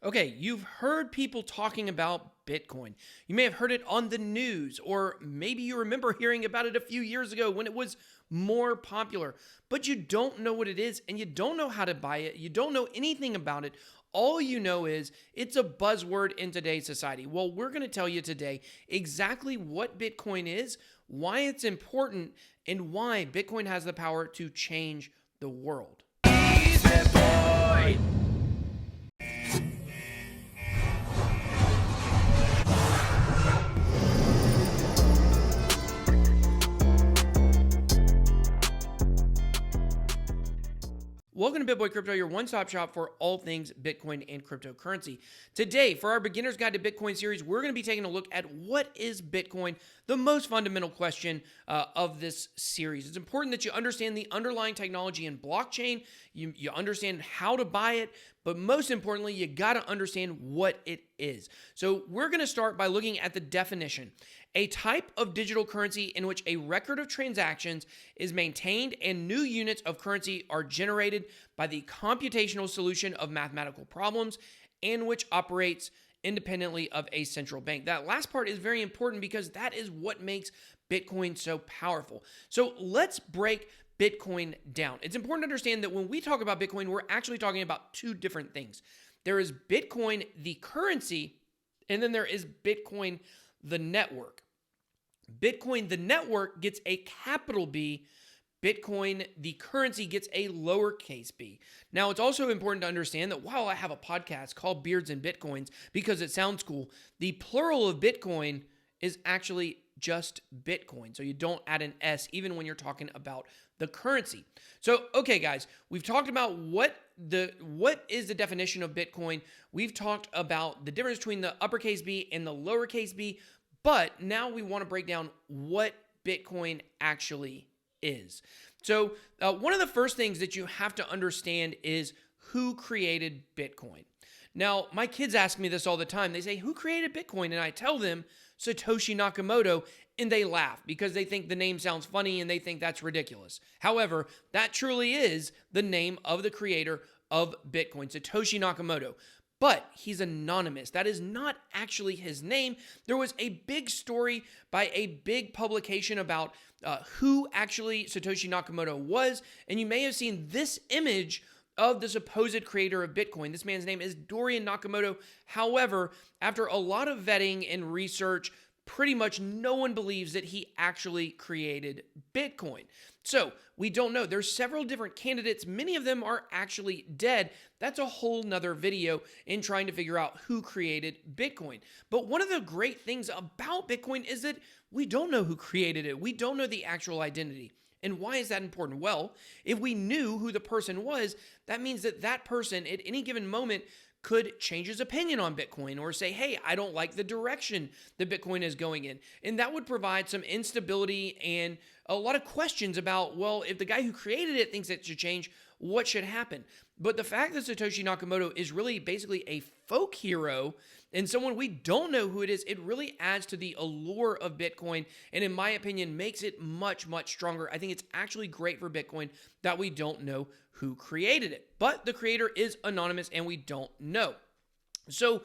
Okay, you've heard people talking about Bitcoin. You may have heard it on the news, or maybe you remember hearing about it a few years ago when it was more popular, but you don't know what it is and you don't know how to buy it. You don't know anything about it. All you know is it's a buzzword in today's society. Well, we're going to tell you today exactly what Bitcoin is, why it's important, and why Bitcoin has the power to change the world. Easy boy! Welcome to BitBoy Crypto, your one-stop shop for all things Bitcoin and cryptocurrency. Today, for our Beginner's Guide to Bitcoin series, we're going to be taking a look at what is Bitcoin, the most fundamental question of this series. It's important that you understand the underlying technology in blockchain, you understand how to buy it, but most importantly, you got to understand what it is. So we're going to start by looking at the definition. A type of digital currency in which a record of transactions is maintained and new units of currency are generated by the computational solution of mathematical problems and which operates independently of a central bank. That last part is very important because that is what makes Bitcoin so powerful. So let's break Bitcoin down. It's important to understand that when we talk about Bitcoin, we're actually talking about two different things. There is Bitcoin, the currency, and then there is Bitcoin, the network. Bitcoin, the network, gets a capital B. Bitcoin, the currency, gets a lowercase b. Now, it's also important to understand that while I have a podcast called Beards and Bitcoins because it sounds cool, the plural of Bitcoin is actually just Bitcoin. So you don't add an S even when you're talking about the currency. So, okay, guys, we've talked about what is the definition of Bitcoin. We've talked about the difference between the uppercase B and the lowercase b. But now we want to break down what Bitcoin actually is. So one of the first things that you have to understand is who created Bitcoin. Now, my kids ask me this all the time. They say, who created Bitcoin? And I tell them Satoshi Nakamoto, and they laugh because they think the name sounds funny and they think that's ridiculous. However, that truly is the name of the creator of Bitcoin, Satoshi Nakamoto. But he's anonymous. That is not actually his name. There was a big story by a big publication about who actually Satoshi Nakamoto was. And you may have seen this image of the supposed creator of Bitcoin. This man's name is Dorian Nakamoto. However, after a lot of vetting and research, pretty much no one believes that he actually created Bitcoin. So we don't know. There's several different candidates. Many of them are actually dead. That's a whole nother video in trying to figure out who created Bitcoin. But one of the great things about Bitcoin is that we don't know who created it. We don't know the actual identity. And why is that important? Well, if we knew who the person was, that means that that person at any given moment could change his opinion on Bitcoin or say, hey, I don't like the direction that Bitcoin is going in. And that would provide some instability and a lot of questions about, well, if the guy who created it thinks it should change, what should happen? But the fact that Satoshi Nakamoto is really basically a folk hero and someone we don't know who it is, it really adds to the allure of Bitcoin and in my opinion makes it much, much stronger. I think it's actually great for Bitcoin that we don't know who created it. But the creator is anonymous and we don't know. So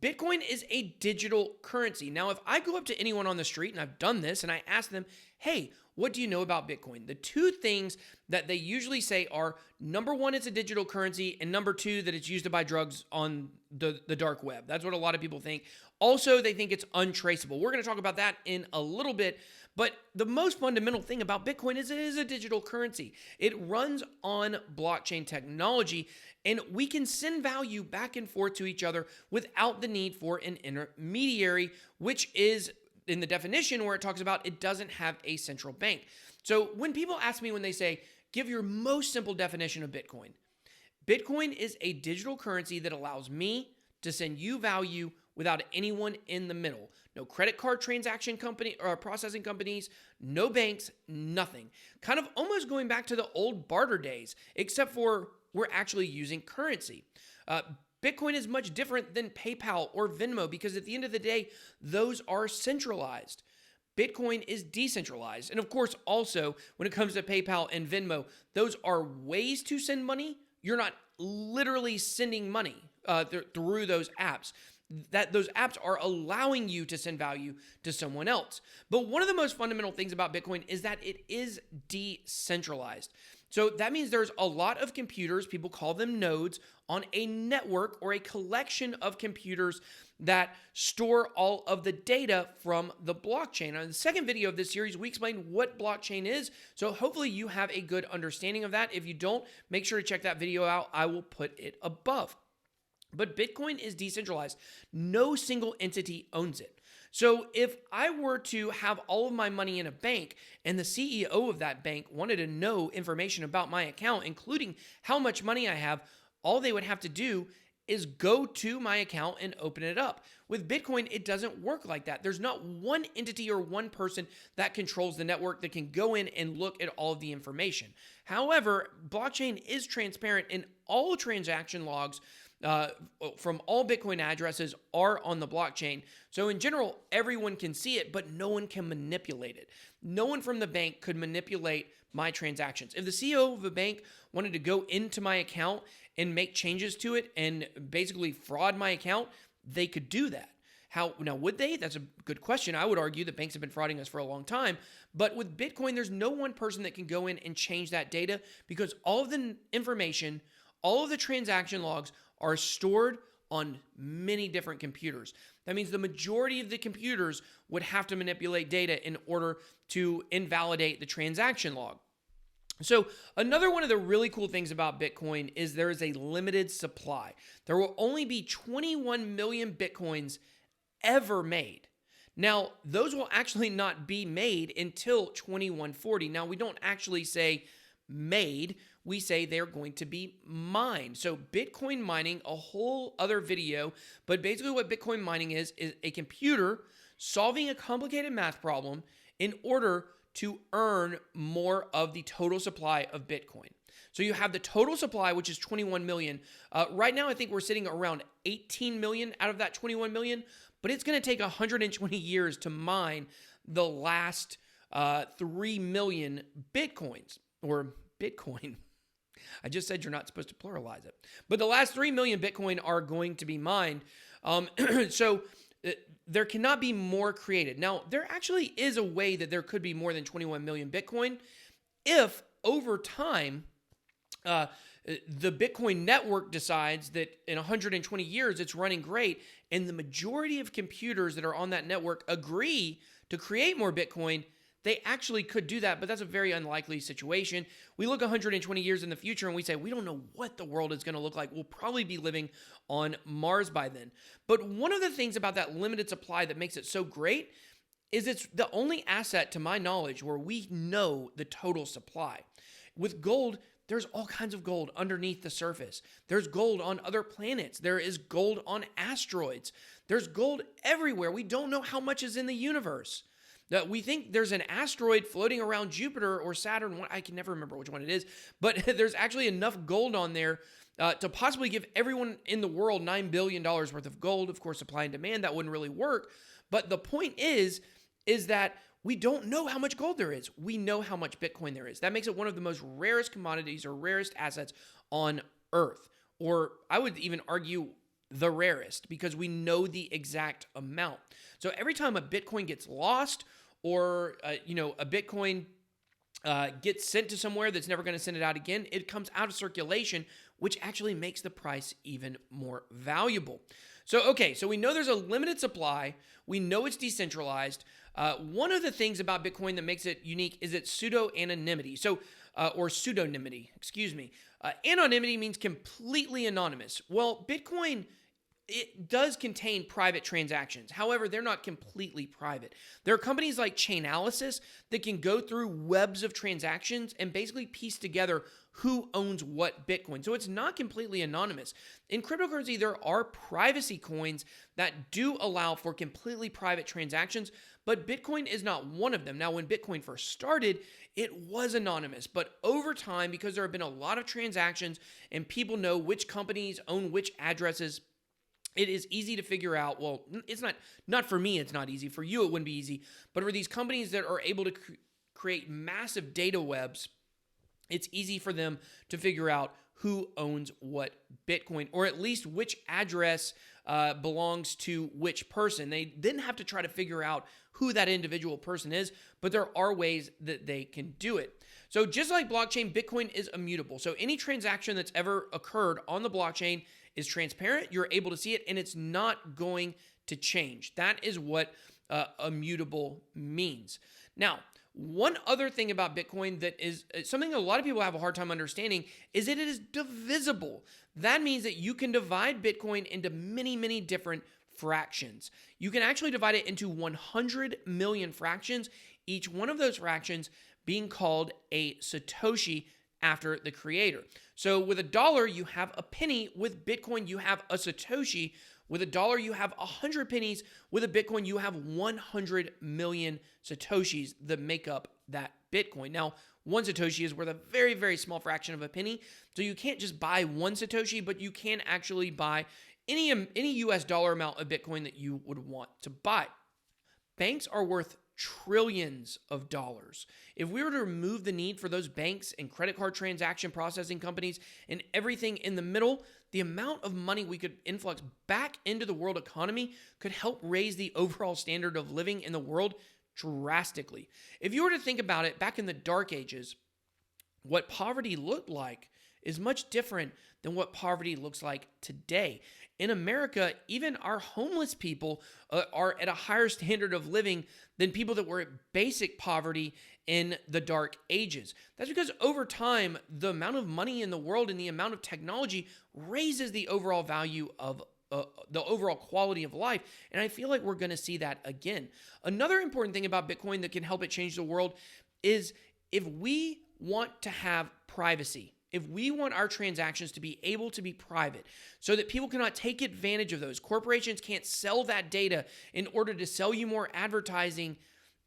Bitcoin is a digital currency. Now, if I go up to anyone on the street, and I've done this, and I ask them, hey, what do you know about Bitcoin? The two things that they usually say are, number one, it's a digital currency, and number two, that it's used to buy drugs on the dark web. That's what a lot of people think. Also, they think it's untraceable. We're going to talk about that in a little bit, but the most fundamental thing about Bitcoin is it is a digital currency. It runs on blockchain technology, and we can send value back and forth to each other without the need for an intermediary, which is in the definition where it talks about it doesn't have a central bank. So when people ask me when they say, give your most simple definition of Bitcoin, Bitcoin is a digital currency that allows me to send you value without anyone in the middle. No credit card transaction company or processing companies, no banks, nothing. Kind of almost going back to the old barter days, except for we're actually using currency. Bitcoin is much different than PayPal or Venmo because at the end of the day, those are centralized. Bitcoin is decentralized. And of course, also, when it comes to PayPal and Venmo, those are ways to send money. You're not literally sending money. through those apps. That those apps are allowing you to send value to someone else. But one of the most fundamental things about Bitcoin is that it is decentralized. So that means there's a lot of computers, people call them nodes, on a network or a collection of computers that store all of the data from the blockchain. Now, in the second video of this series, we explain what blockchain is. So hopefully you have a good understanding of that. If you don't, make sure to check that video out. I will put it above. But Bitcoin is decentralized. No single entity owns it. So if I were to have all of my money in a bank and the CEO of that bank wanted to know information about my account, including how much money I have, all they would have to do is go to my account and open it up. With Bitcoin, it doesn't work like that. There's not one entity or one person that controls the network that can go in and look at all of the information. However, blockchain is transparent, and all transaction logs from all Bitcoin addresses are on the blockchain. So in general, everyone can see it, but no one can manipulate it. No one from the bank could manipulate my transactions. If the CEO of a bank wanted to go into my account and make changes to it and basically fraud my account, they could do that. Now, would they? That's a good question. I would argue that banks have been frauding us for a long time. But with Bitcoin, there's no one person that can go in and change that data, because all of the information, all of the transaction logs are stored on many different computers. That means the majority of the computers would have to manipulate data in order to invalidate the transaction log. So another one of the really cool things about Bitcoin is there is a limited supply. There will only be 21 million Bitcoins ever made. Now, those will actually not be made until 2140. Now, we don't actually say made, we say they're going to be mined. So Bitcoin mining, a whole other video, but basically what Bitcoin mining is a computer solving a complicated math problem in order to earn more of the total supply of Bitcoin. So you have the total supply, which is 21 million. Right now, I think we're sitting around 18 million out of that 21 million, but it's going to take 120 years to mine the last 3 million Bitcoins, or Bitcoin. I just said you're not supposed to pluralize it. But the last 3 million Bitcoin are going to be mined. So there cannot be more created. Now, there actually is a way that there could be more than 21 million Bitcoin if over time the Bitcoin network decides that in 120 years it's running great, and the majority of computers that are on that network agree to create more Bitcoin. They actually could do that, but that's a very unlikely situation. We look 120 years in the future and we say, we don't know what the world is going to look like. We'll probably be living on Mars by then. But one of the things about that limited supply that makes it so great is it's the only asset, to my knowledge, where we know the total supply. With gold, there's all kinds of gold underneath the surface. There's gold on other planets. There is gold on asteroids. There's gold everywhere. We don't know how much is in the universe. We think there's an asteroid floating around Jupiter or Saturn. I can never remember which one it is, but there's actually enough gold on there to possibly give everyone in the world $9 billion worth of gold. Of course, supply and demand, that wouldn't really work. But the point is that we don't know how much gold there is. We know how much Bitcoin there is. That makes it one of the most rarest commodities or rarest assets on Earth. Or I would even argue the rarest, because we know the exact amount. So every time a Bitcoin gets lost, or a Bitcoin gets sent to somewhere that's never going to send it out again, it comes out of circulation, which actually makes the price even more valuable. So we know there's a limited supply. We know it's decentralized. One of the things about Bitcoin that makes it unique is its pseudo anonymity. Or pseudonymity, excuse me. Anonymity means completely anonymous. Well, Bitcoin, it does contain private transactions. However, they're not completely private. There are companies like Chainalysis that can go through webs of transactions and basically piece together who owns what Bitcoin. So it's not completely anonymous. In cryptocurrency, there are privacy coins that do allow for completely private transactions, but Bitcoin is not one of them. Now, when Bitcoin first started, it was anonymous, but over time, because there have been a lot of transactions and people know which companies own which addresses, it is easy to figure out. Well, it's not for me, it's not easy. For you, it wouldn't be easy. But for these companies that are able to create massive data webs, it's easy for them to figure out who owns what Bitcoin, or at least which address belongs to which person. They didn't have to try to figure out who that individual person is, but there are ways that they can do it. So just like blockchain, Bitcoin is immutable. So any transaction that's ever occurred on the blockchain is transparent. You're able to see it, and it's not going to change. That is what immutable means. Now, one other thing about Bitcoin that is something a lot of people have a hard time understanding is that it is divisible. That means that you can divide Bitcoin into many, many different fractions. You can actually divide it into 100 million fractions, each one of those fractions being called a Satoshi after the creator. So with $1, you have a penny. With Bitcoin, you have a Satoshi. With $1, you have 100 pennies. With a Bitcoin, you have 100 million Satoshis that make up that Bitcoin. Now, one Satoshi is worth a very, very small fraction of a penny. So you can't just buy one Satoshi, but you can actually buy any US dollar amount of Bitcoin that you would want to buy. Banks are worth trillions of dollars. If we were to remove the need for those banks and credit card transaction processing companies and everything in the middle, the amount of money we could influx back into the world economy could help raise the overall standard of living in the world drastically. If you were to think about it, back in the dark ages, what poverty looked like is much different than what poverty looks like today. In America, even our homeless people are at a higher standard of living than people that were at basic poverty in the dark ages. That's because over time, the amount of money in the world and the amount of technology raises the overall value of the overall quality of life. And I feel like we're going to see that again. Another important thing about Bitcoin that can help it change the world is if we want to have privacy. If we want our transactions to be able to be private so that people cannot take advantage of those, corporations can't sell that data in order to sell you more advertising,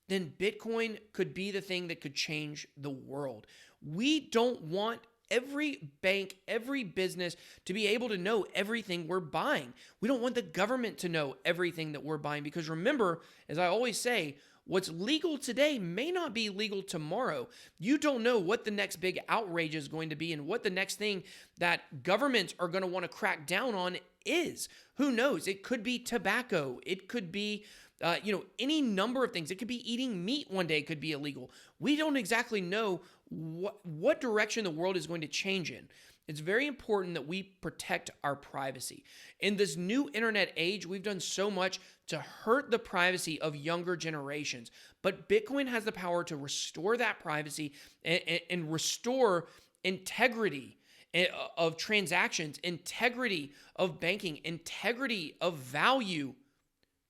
then Bitcoin could be the thing that could change the world. We don't want every bank, every business to be able to know everything we're buying. We don't want the government to know everything that we're buying because remember, as I always say, what's legal today may not be legal tomorrow. You don't know what the next big outrage is going to be and what the next thing that governments are going to want to crack down on is. Who knows? It could be tobacco. It could be, any number of things. It could be eating meat one day could be illegal. We don't exactly know what direction the world is going to change in. It's very important that we protect our privacy. In this new internet age, we've done so much to hurt the privacy of younger generations. But Bitcoin has the power to restore that privacy and restore integrity of transactions, integrity of banking, integrity of value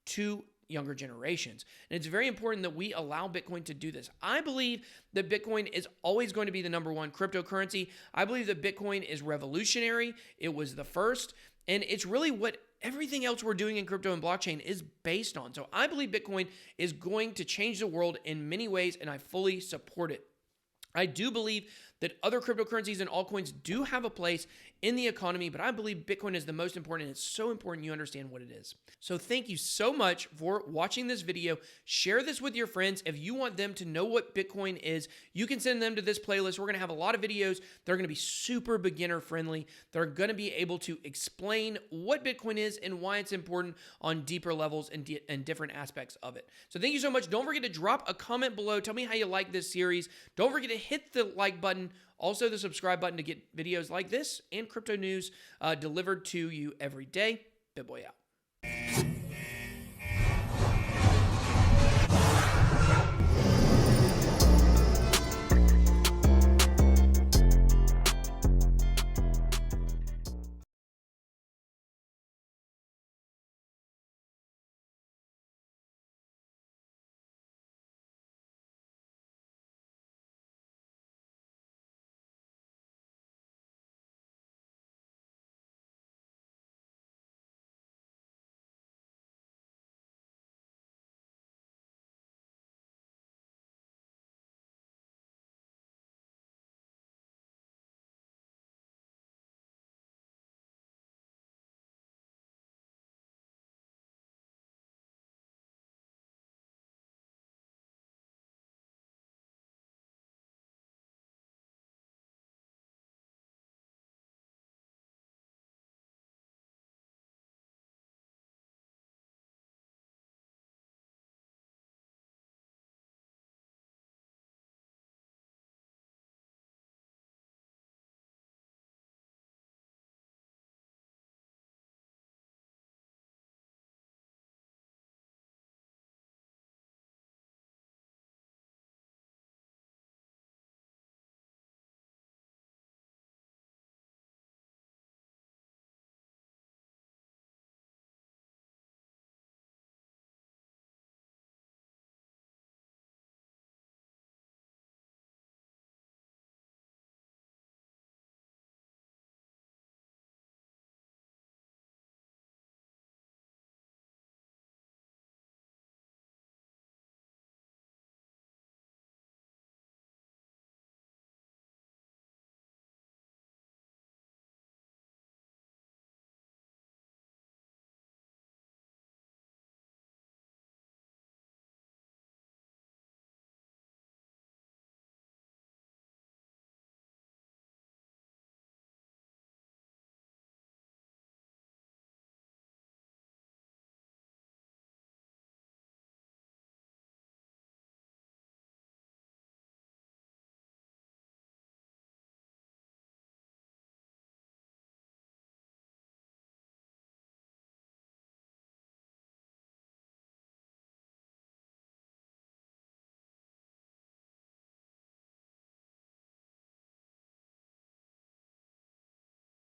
to younger generations. And it's very important that we allow Bitcoin to do this. I believe that Bitcoin is always going to be the number one cryptocurrency. I believe that Bitcoin is revolutionary. It was the first, and it's really what everything else we're doing in crypto and blockchain is based on. So I believe Bitcoin is going to change the world in many ways, and I fully support it. I do believe that other cryptocurrencies and altcoins do have a place in the economy, but I believe Bitcoin is the most important, and it's so important you understand what it is. So thank you so much for watching this video. Share this with your friends. If you want them to know what Bitcoin is, you can send them to this playlist. We're going to have a lot of videos that are going to be super beginner friendly. They're going to be able to explain what Bitcoin is and why it's important on deeper levels and different aspects of it. So thank you so much. Don't forget to drop a comment below. Tell me how you like this series. Don't forget to hit the like button. Also, the subscribe button to get videos like this and crypto news delivered to you every day. BitBoy out.